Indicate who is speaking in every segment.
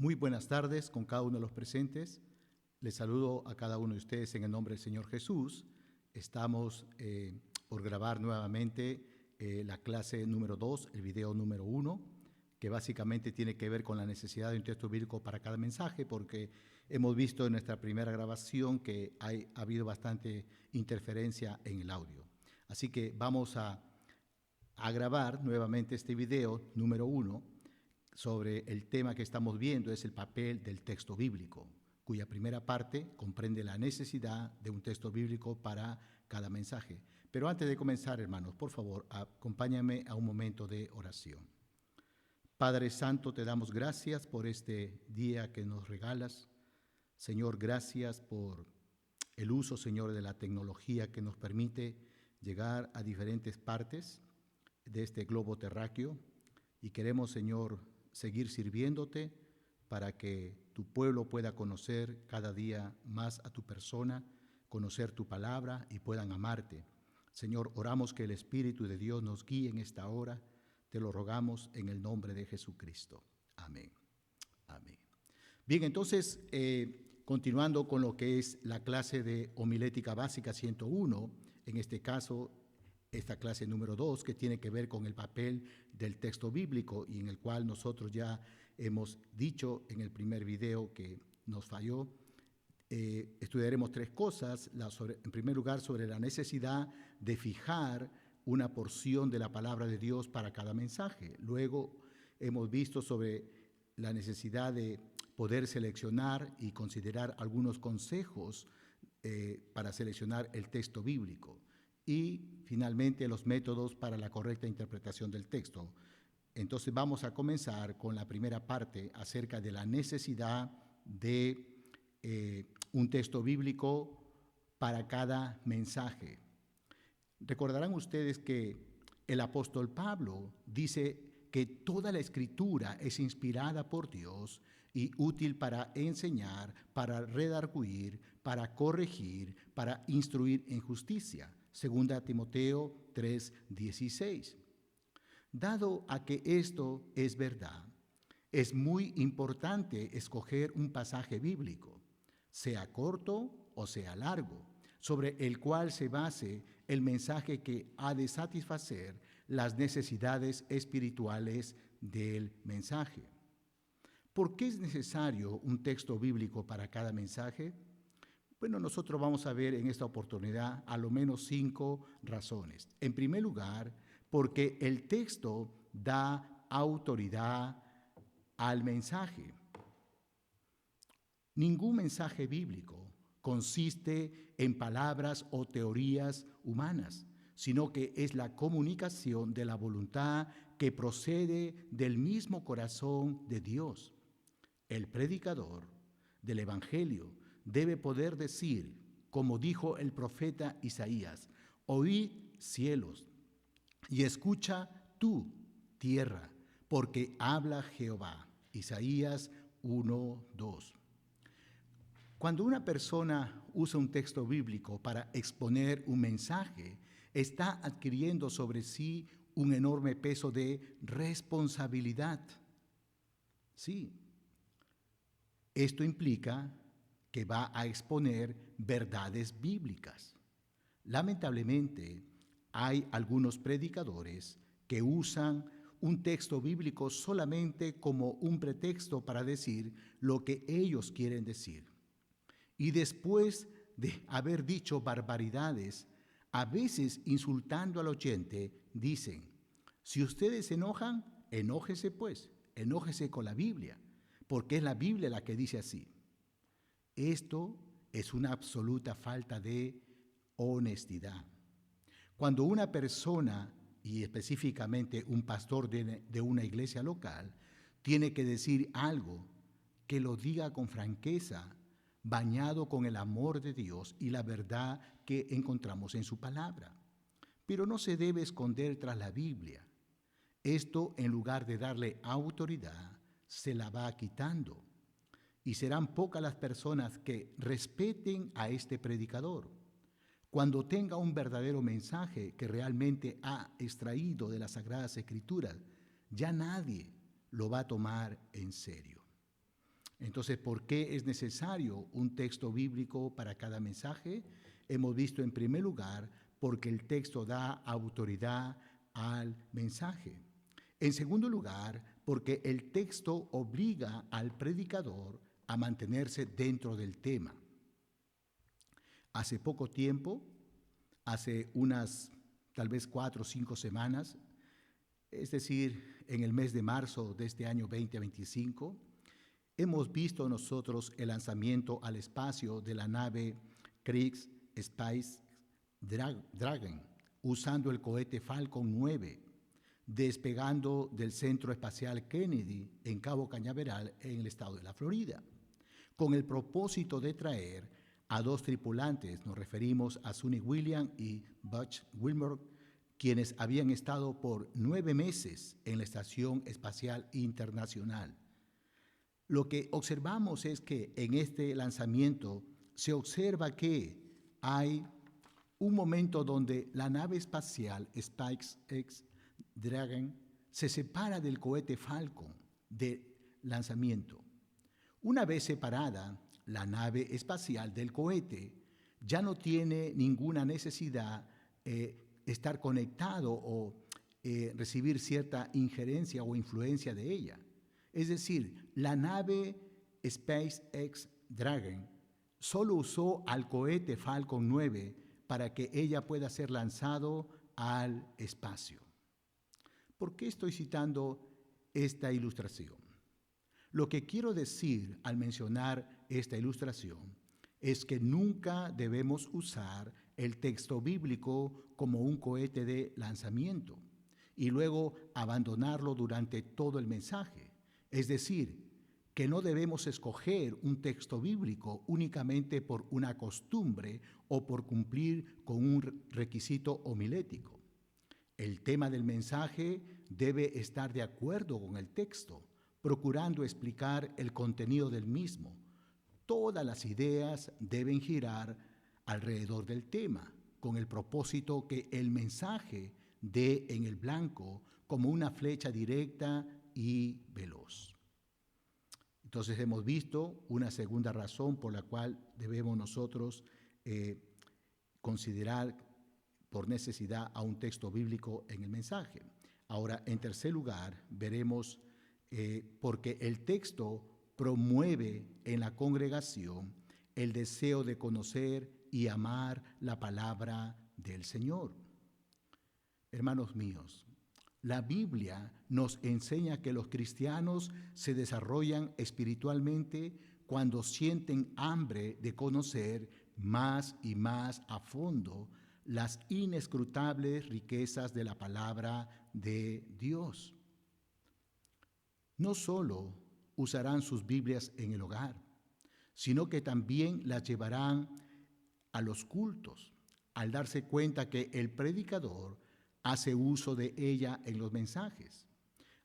Speaker 1: Muy buenas tardes con cada uno de los presentes. Les saludo a cada uno de ustedes en el nombre del Señor Jesús. Estamos por grabar nuevamente la clase número 2, el video número 1, que básicamente tiene que ver con la necesidad de un texto bíblico para cada mensaje, porque hemos visto en nuestra primera grabación que ha habido bastante interferencia en el audio. Así que vamos a grabar nuevamente este video número 1, sobre el tema que estamos viendo, es el papel del texto bíblico, cuya primera parte comprende la necesidad de un texto bíblico para cada mensaje. Pero antes de comenzar, hermanos, por favor, acompáñame a un momento de oración. Padre Santo, te damos gracias por este día que nos regalas. Señor, gracias por el uso, Señor, de la tecnología que nos permite llegar a diferentes partes de este globo terráqueo. Y queremos, Señor, seguir sirviéndote para que tu pueblo pueda conocer cada día más a tu persona, conocer tu palabra y puedan amarte. Señor, oramos que el Espíritu de Dios nos guíe en esta hora. Te lo rogamos en el nombre de Jesucristo. Amén. Amén. Bien, entonces, continuando con lo que es la clase de homilética básica 101, en este caso, esta clase número 2, que tiene que ver con el papel del texto bíblico y en el cual nosotros ya hemos dicho en el primer video que nos falló. Estudiaremos tres cosas. En primer lugar, sobre la necesidad de fijar una porción de la palabra de Dios para cada mensaje. Luego hemos visto sobre la necesidad de poder seleccionar y considerar algunos consejos para seleccionar el texto bíblico. Y finalmente los métodos para la correcta interpretación del texto. Entonces vamos a comenzar con la primera parte acerca de la necesidad de un texto bíblico para cada mensaje. Recordarán ustedes que el apóstol Pablo dice que toda la escritura es inspirada por Dios y útil para enseñar, para redarguir, para corregir, para instruir en justicia. Segunda Timoteo 3:16. Dado a que esto es verdad, es muy importante escoger un pasaje bíblico, sea corto o sea largo, sobre el cual se base el mensaje que ha de satisfacer las necesidades espirituales del mensaje. ¿Por qué es necesario un texto bíblico para cada mensaje? Bueno, nosotros vamos a ver en esta oportunidad a lo menos 5 razones. En primer lugar, porque el texto da autoridad al mensaje. Ningún mensaje bíblico consiste en palabras o teorías humanas, sino que es la comunicación de la voluntad que procede del mismo corazón de Dios. El predicador del Evangelio debe poder decir, como dijo el profeta Isaías: oíd cielos y escucha tú, tierra, porque habla Jehová. Isaías 1:2. Cuando una persona usa un texto bíblico para exponer un mensaje, está adquiriendo sobre sí un enorme peso de responsabilidad. Sí, esto implica que va a exponer verdades bíblicas. Lamentablemente, hay algunos predicadores que usan un texto bíblico solamente como un pretexto para decir lo que ellos quieren decir. Y después de haber dicho barbaridades, a veces insultando al oyente, dicen: si ustedes se enojan, enójese pues, enójese con la Biblia, porque es la Biblia la que dice así. Esto es una absoluta falta de honestidad. Cuando una persona, y específicamente un pastor de una iglesia local, tiene que decir algo, que lo diga con franqueza, bañado con el amor de Dios y la verdad que encontramos en su palabra. Pero no se debe esconder tras la Biblia. Esto, en lugar de darle autoridad, se la va quitando. Y serán pocas las personas que respeten a este predicador. Cuando tenga un verdadero mensaje que realmente ha extraído de las Sagradas Escrituras, ya nadie lo va a tomar en serio. Entonces, ¿por qué es necesario un texto bíblico para cada mensaje? Hemos visto en primer lugar porque el texto da autoridad al mensaje. En segundo lugar, porque el texto obliga al predicador a mantenerse dentro del tema. Hace poco tiempo, hace unas tal vez 4 o 5 semanas, es decir, en el mes de marzo de este año 2025, hemos visto nosotros el lanzamiento al espacio de la nave Kriegs Space Dragon, usando el cohete Falcon 9, despegando del Centro Espacial Kennedy en Cabo Cañaveral, en el estado de la Florida, con el propósito de traer a 2 tripulantes. Nos referimos a Suni Williams y Butch Wilmore, quienes habían estado por 9 meses en la Estación Espacial Internacional. Lo que observamos es que en este lanzamiento se observa que hay un momento donde la nave espacial SpaceX Dragon se separa del cohete Falcon de lanzamiento. Una vez separada, la nave espacial del cohete ya no tiene ninguna necesidad de estar conectado o recibir cierta injerencia o influencia de ella. Es decir, la nave SpaceX Dragon solo usó al cohete Falcon 9 para que ella pueda ser lanzado al espacio. ¿Por qué estoy citando esta ilustración? Lo que quiero decir al mencionar esta ilustración es que nunca debemos usar el texto bíblico como un cohete de lanzamiento y luego abandonarlo durante todo el mensaje. Es decir, que no debemos escoger un texto bíblico únicamente por una costumbre o por cumplir con un requisito homilético. El tema del mensaje debe estar de acuerdo con el texto, procurando explicar el contenido del mismo. Todas las ideas deben girar alrededor del tema, con el propósito que el mensaje dé en el blanco como una flecha directa y veloz. Entonces hemos visto una segunda razón por la cual debemos nosotros considerar por necesidad a un texto bíblico en el mensaje. Ahora, en tercer lugar, veremos porque el texto promueve en la congregación el deseo de conocer y amar la palabra del Señor. Hermanos míos, la Biblia nos enseña que los cristianos se desarrollan espiritualmente cuando sienten hambre de conocer más y más a fondo las inescrutables riquezas de la palabra de Dios. No solo usarán sus Biblias en el hogar, sino que también las llevarán a los cultos, al darse cuenta que el predicador hace uso de ella en los mensajes.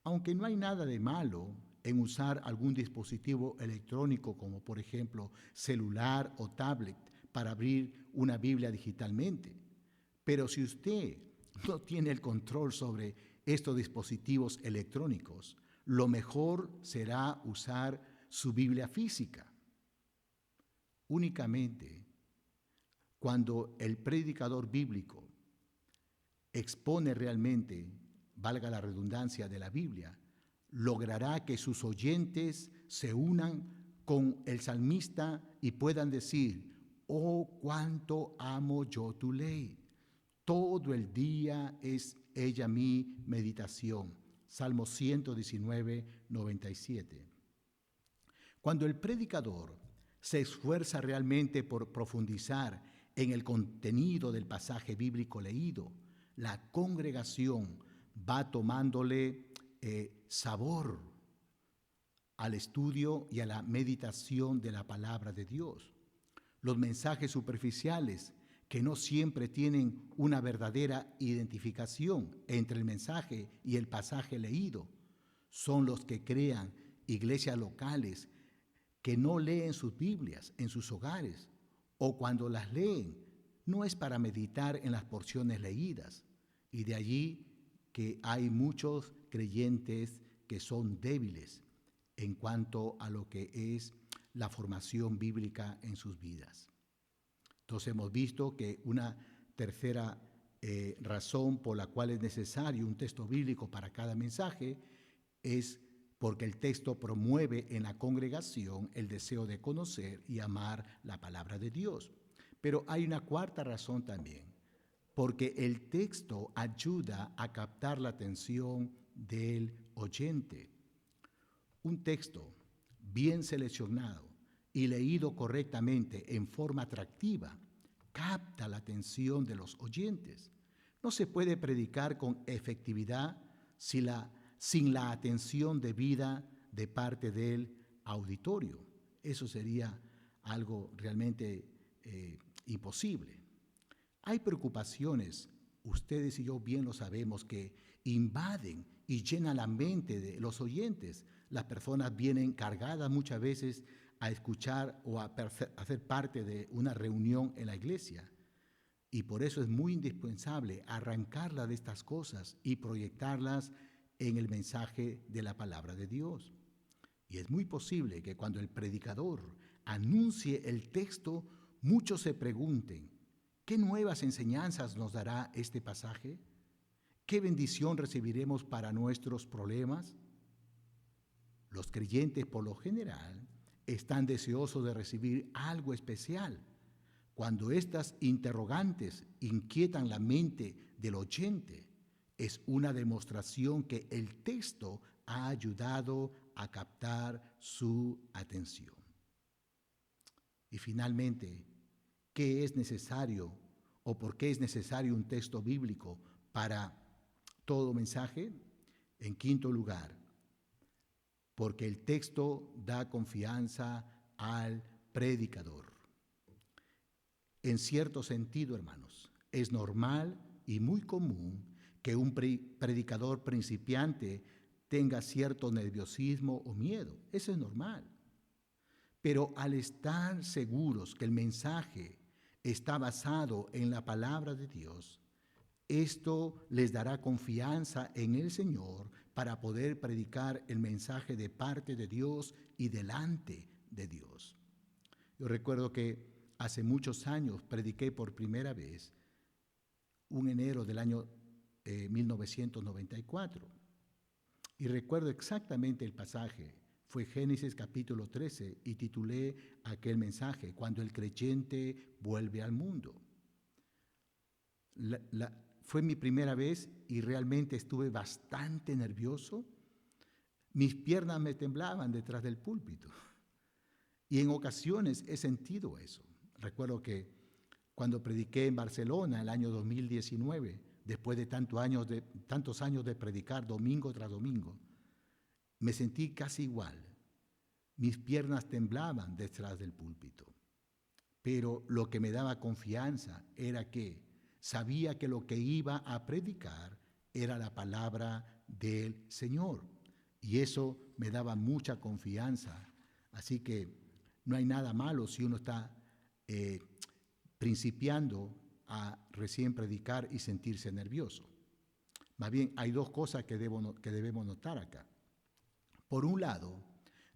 Speaker 1: Aunque no hay nada de malo en usar algún dispositivo electrónico como por ejemplo celular o tablet para abrir una Biblia digitalmente. Pero si usted no tiene el control sobre estos dispositivos electrónicos, lo mejor será usar su Biblia física. Únicamente cuando el predicador bíblico expone realmente, valga la redundancia, de la Biblia, logrará que sus oyentes se unan con el salmista y puedan decir: oh, cuánto amo yo tu ley. Todo el día es ella mi meditación. Salmo 119, 97. Cuando el predicador se esfuerza realmente por profundizar en el contenido del pasaje bíblico leído, la congregación va tomándole sabor al estudio y a la meditación de la palabra de Dios. Los mensajes superficiales, que no siempre tienen una verdadera identificación entre el mensaje y el pasaje leído, son los que crean iglesias locales que no leen sus Biblias en sus hogares, o cuando las leen, no es para meditar en las porciones leídas. Y de allí que hay muchos creyentes que son débiles en cuanto a lo que es la formación bíblica en sus vidas. Entonces hemos visto que una tercera razón por la cual es necesario un texto bíblico para cada mensaje es porque el texto promueve en la congregación el deseo de conocer y amar la palabra de Dios. Pero hay una cuarta razón también, porque el texto ayuda a captar la atención del oyente. Un texto bien seleccionado y leído correctamente en forma atractiva capta la atención de los oyentes. No se puede predicar con efectividad sin la atención debida de parte del auditorio. Eso sería algo realmente imposible. Hay preocupaciones, ustedes y yo bien lo sabemos, que invaden y llenan la mente de los oyentes. Las personas vienen cargadas muchas veces a escuchar o a hacer parte de una reunión en la iglesia. Y por eso es muy indispensable arrancarlas de estas cosas y proyectarlas en el mensaje de la palabra de Dios. Y es muy posible que cuando el predicador anuncie el texto, muchos se pregunten, ¿qué nuevas enseñanzas nos dará este pasaje? ¿Qué bendición recibiremos para nuestros problemas? Los creyentes, por lo general, están deseosos de recibir algo especial. Cuando estas interrogantes inquietan la mente del oyente, es una demostración que el texto ha ayudado a captar su atención. Y finalmente, ¿qué es necesario o por qué es necesario un texto bíblico para todo mensaje? En quinto lugar, porque el texto da confianza al predicador. En cierto sentido, hermanos, es normal y muy común que un predicador principiante tenga cierto nerviosismo o miedo. Eso es normal. Pero al estar seguros que el mensaje está basado en la palabra de Dios, esto les dará confianza en el Señor para poder predicar el mensaje de parte de Dios y delante de Dios. Yo recuerdo que hace muchos años prediqué por primera vez, un enero del año 1994. Y recuerdo exactamente el pasaje. Fue Génesis capítulo 13 y titulé aquel mensaje, Cuando el creyente vuelve al mundo. Fue mi primera vez y realmente estuve bastante nervioso. Mis piernas me temblaban detrás del púlpito. Y en ocasiones he sentido eso. Recuerdo que cuando prediqué en Barcelona el año 2019, después de tantos años de predicar domingo tras domingo, me sentí casi igual. Mis piernas temblaban detrás del púlpito. Pero lo que me daba confianza era que sabía que lo que iba a predicar era la palabra del Señor. Y eso me daba mucha confianza. Así que no hay nada malo si uno está principiando a recién predicar y sentirse nervioso. Más bien, hay dos cosas que debemos notar acá. Por un lado,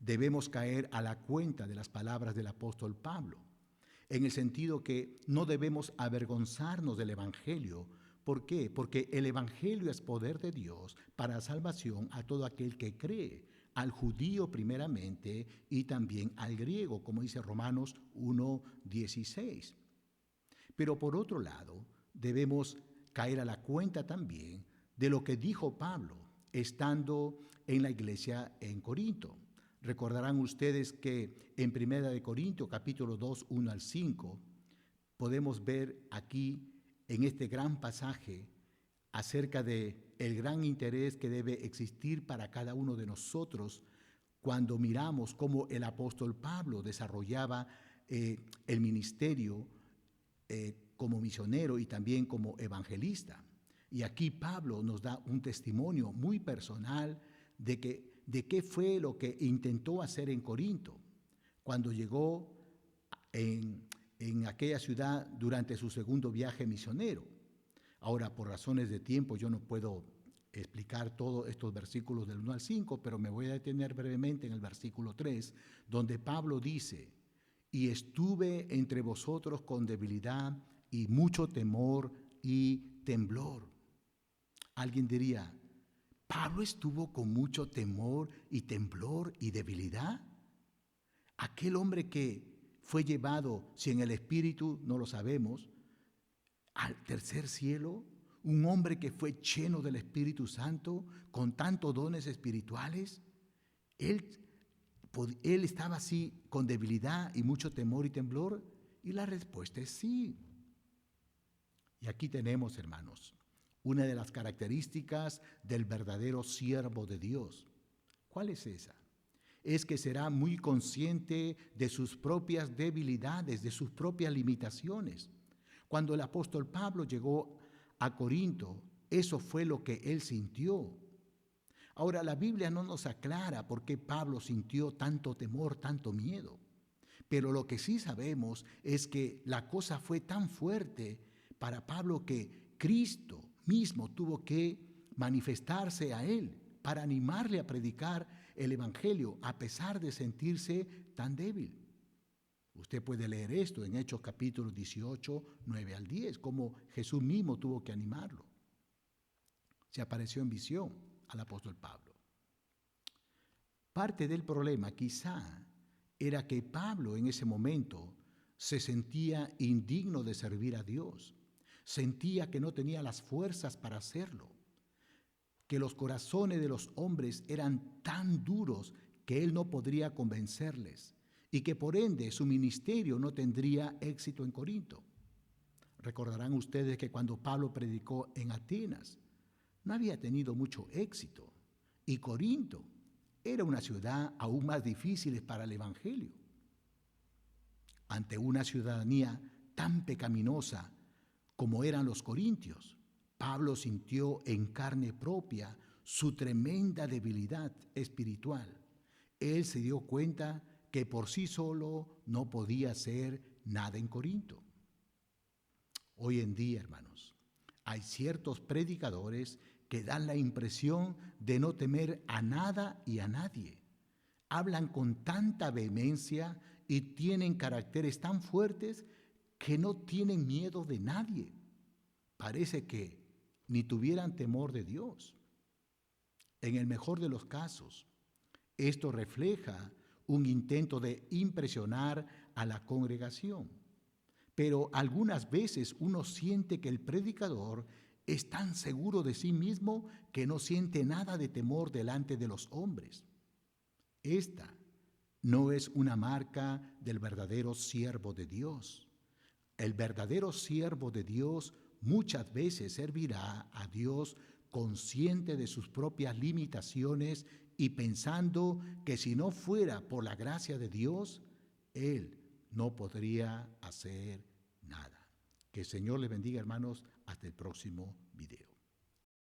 Speaker 1: debemos caer a la cuenta de las palabras del apóstol Pablo, en el sentido que no debemos avergonzarnos del Evangelio. ¿Por qué? Porque el Evangelio es poder de Dios para salvación a todo aquel que cree, al judío primeramente y también al griego, como dice Romanos 1:16. Pero por otro lado, debemos caer a la cuenta también de lo que dijo Pablo, estando en la iglesia en Corinto. Recordarán ustedes que en 1 Corintios capítulo 2, 1 al 5, podemos ver aquí en este gran pasaje acerca de el gran interés que debe existir para cada uno de nosotros cuando miramos cómo el apóstol Pablo desarrollaba el ministerio como misionero y también como evangelista. Y aquí Pablo nos da un testimonio muy personal de qué fue lo que intentó hacer en Corinto cuando llegó en aquella ciudad durante su segundo viaje misionero. Ahora, por razones de tiempo, yo no puedo explicar todos estos versículos del 1 al 5, pero me voy a detener brevemente en el versículo 3, donde Pablo dice: y estuve entre vosotros con debilidad y mucho temor y temblor. Alguien diría: ¿Pablo estuvo con mucho temor y temblor y debilidad? Aquel hombre que fue llevado, si en el Espíritu no lo sabemos, al tercer cielo, un hombre que fue lleno del Espíritu Santo, con tantos dones espirituales, él estaba así con debilidad y mucho temor y temblor, y la respuesta es sí. Y aquí tenemos, hermanos, una de las características del verdadero siervo de Dios. ¿Cuál es esa? Es que será muy consciente de sus propias debilidades, de sus propias limitaciones. Cuando el apóstol Pablo llegó a Corinto, eso fue lo que él sintió. Ahora, la Biblia no nos aclara por qué Pablo sintió tanto temor, tanto miedo. Pero lo que sí sabemos es que la cosa fue tan fuerte para Pablo que Cristo mismo tuvo que manifestarse a él para animarle a predicar el Evangelio, a pesar de sentirse tan débil. Usted puede leer esto en Hechos capítulo 18, 9 al 10, como Jesús mismo tuvo que animarlo. Se apareció en visión al apóstol Pablo. Parte del problema quizá era que Pablo en ese momento se sentía indigno de servir a Dios, sentía que no tenía las fuerzas para hacerlo, que los corazones de los hombres eran tan duros que él no podría convencerles y que por ende su ministerio no tendría éxito en Corinto. Recordarán ustedes que cuando Pablo predicó en Atenas, no había tenido mucho éxito, y Corinto era una ciudad aún más difícil para el Evangelio. Ante una ciudadanía tan pecaminosa como eran los corintios, Pablo sintió en carne propia su tremenda debilidad espiritual. Él se dio cuenta que por sí solo no podía hacer nada en Corinto. Hoy en día, hermanos, hay ciertos predicadores que dan la impresión de no temer a nada y a nadie. Hablan con tanta vehemencia y tienen caracteres tan fuertes que no tienen miedo de nadie. Parece que ni tuvieran temor de Dios. En el mejor de los casos, esto refleja un intento de impresionar a la congregación. Pero algunas veces uno siente que el predicador es tan seguro de sí mismo que no siente nada de temor delante de los hombres. Esta no es una marca del verdadero siervo de Dios. El verdadero siervo de Dios muchas veces servirá a Dios consciente de sus propias limitaciones y pensando que si no fuera por la gracia de Dios, él no podría hacer nada. Que el Señor le bendiga, hermanos. Hasta el próximo video.